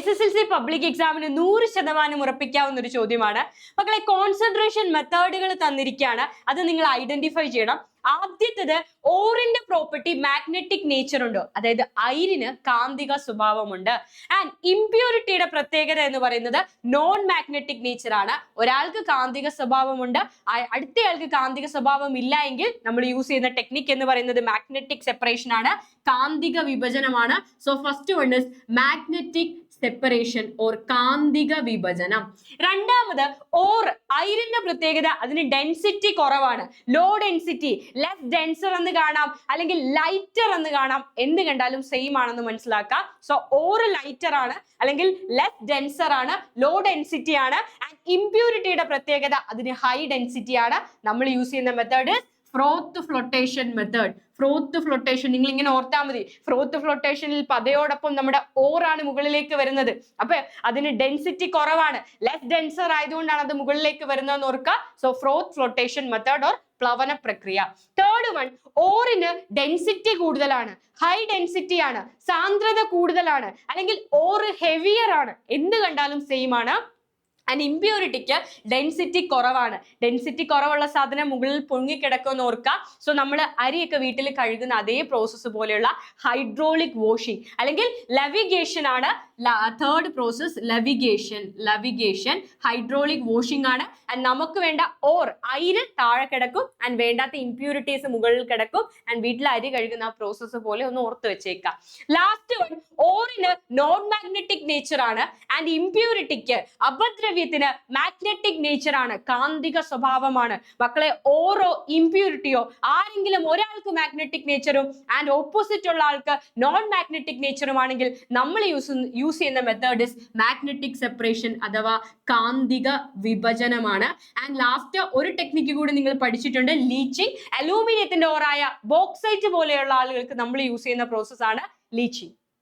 SSLC public എക്സാമിന് 100% ഉറപ്പിക്കാവുന്ന ഒരു ചോദ്യമാണ്. മക്കളെ, കോൺസെൻട്രേഷൻ മെത്തേഡുകൾ തന്നിരിക്കുകയാണ്, അത് നിങ്ങൾ ഐഡന്റിഫൈ ചെയ്യണം. ആദ്യത്തേത് ഓറിന്റെ പ്രോപ്പർട്ടി മാഗ്നറ്റിക് നേച്ചർ ഉണ്ട്, അതായത് അയിരിന് കാന്തിക സ്വഭാവമുണ്ട്. ആൻഡ് ഇംപ്യൂരിറ്റിയുടെ പ്രത്യേകത എന്ന് പറയുന്നത് നോൺ മാഗ്നറ്റിക് നേച്ചർ ആണ്. ഒരാൾക്ക് കാന്തിക സ്വഭാവമുണ്ട്, അടുത്തയാൾക്ക് കാന്തിക സ്വഭാവം ഇല്ല എങ്കിൽ നമ്മൾ യൂസ് ചെയ്യുന്ന ടെക്നിക് എന്ന് പറയുന്നത് മാഗ്നറ്റിക് സെപ്പറേഷൻ ആണ്, കാന്തിക വിഭജനമാണ്. So first one is magnetic separation or കാന്തിക വിഭജനം. രണ്ടാമത് ഓർ അയിരിന്റെ പ്രത്യേകത അതിന് ഡെൻസിറ്റി കുറവാണ്, ലോ ഡെൻസിറ്റി, ലെസ് ഡെൻസർ എന്ന് കാണാം അല്ലെങ്കിൽ ലൈറ്റർ എന്ന് കാണാം, എന്ത് കണ്ടാലും സെയിം ആണെന്ന് മനസ്സിലാക്കാം. സോ ഓർ ലൈറ്റർ ആണ് അല്ലെങ്കിൽ ലെസ് ഡെൻസർ ആണ്, ലോ ഡെൻസിറ്റി ആണ്. ആൻഡ് ഇംപ്യൂരിറ്റിയുടെ പ്രത്യേകത അതിന് ഹൈ ഡെൻസിറ്റി ആണ്. നമ്മൾ യൂസ് ചെയ്യുന്ന മെത്തേഡ് ഫ്രോത്ത് ഫ്ലോട്ടേഷൻ മെത്തേഡ്. ഫ്രോത്ത് ഫ്ലോട്ടേഷൻ നിങ്ങൾ ഇങ്ങനെ ഓർത്താൽ മതി. ഫ്രോത്ത് ഫ്ലോട്ടേഷനിൽ പതയോടൊപ്പം നമ്മുടെ ഓറാണ് മുകളിലേക്ക് വരുന്നത്, അപ്പൊ അതിന് ഡെൻസിറ്റി കുറവാണ്, ലെസ് ഡെൻസർ ആയതുകൊണ്ടാണ് അത് മുകളിലേക്ക് വരുന്നതെന്ന് ഓർക്കുക. So froth flotation method or പ്ലവന പ്രക്രിയ. തേർഡ് വൺ, ഓറിന് ഡെൻസിറ്റി കൂടുതലാണ്, ഹൈ ഡെൻസിറ്റി ആണ്, സാന്ദ്രത കൂടുതലാണ്, അല്ലെങ്കിൽ ഓറ് ഹെവിയർ ആണ്, എന്ത് കണ്ടാലും സെയിം ആണ്. ആൻഡ് ഇംപ്യൂരിറ്റിക്ക് ഡെൻസിറ്റി കുറവാണ്. ഡെൻസിറ്റി കുറവുള്ള സാധനം മുകളിൽ പൊങ്ങിക്കിടക്കുമെന്ന് ഓർക്കുക. സോ നമ്മൾ അരിയൊക്കെ വീട്ടിൽ കഴുകുന്ന അതേ പ്രോസസ്സ് പോലെയുള്ള ഹൈഡ്രോളിക് വാഷിംഗ് അല്ലെങ്കിൽ ലവിഗേഷൻ ആണ് തേർഡ് പ്രോസസ്. ലവിഗേഷൻ ഹൈഡ്രോളിക് വാഷിംഗ് ആണ്. ആൻഡ് നമുക്ക് വേണ്ട ഓർ അയിര് താഴെ കിടക്കും ആൻഡ് വേണ്ടാത്ത ഇംപ്യൂരിറ്റീസ് മുകളിൽ കിടക്കും. ആൻഡ് വീട്ടിൽ അരി കഴുകുന്ന ആ പ്രോസസ്സ് പോലെ ഒന്ന് ഓർത്ത് വെച്ചേക്കാം. ലാസ്റ്റ് വൺ, ഓറിന് നോൺ മാഗ്നറ്റിക് നേച്ചർ ആണ് ആൻഡ് ഇംപ്യൂരിറ്റിക്ക് അപദ്രവ്യത്തിന് മാഗ്നറ്റിക് നേച്ചർ ആണ്, കാന്തിക സ്വഭാവമാണ്. മക്കളെ, ഓറോ ഇംപ്യൂരിറ്റിയോ ആരെങ്കിലും ഒരാൾക്ക് മാഗ്നറ്റിക് നേച്ചറും ആൻഡ് ഓപ്പോസിറ്റ് ഉള്ള ആൾക്ക് നോൺ മാഗ്നറ്റിക് നേച്ചറും ആണെങ്കിൽ നമ്മൾ യൂസ് ചെയ്യുന്ന മെത്തേഡ് ഇസ് മാഗ്നറ്റിക് സെപ്പറേഷൻ അഥവാ കാന്തിക വിഭജനമാണ്. ആൻഡ് ലാസ്റ്റ് ഒരു ടെക്നിക്ക് കൂടി നിങ്ങൾ പഠിച്ചിട്ടുണ്ട്, ലീച്ചിങ്. അലൂമിനിയത്തിന്റെ ഓറായ ബോക്സൈറ്റ് പോലെയുള്ള ആളുകൾക്ക് നമ്മൾ യൂസ് ചെയ്യുന്ന പ്രോസസ് ആണ് ലീച്ചിങ്.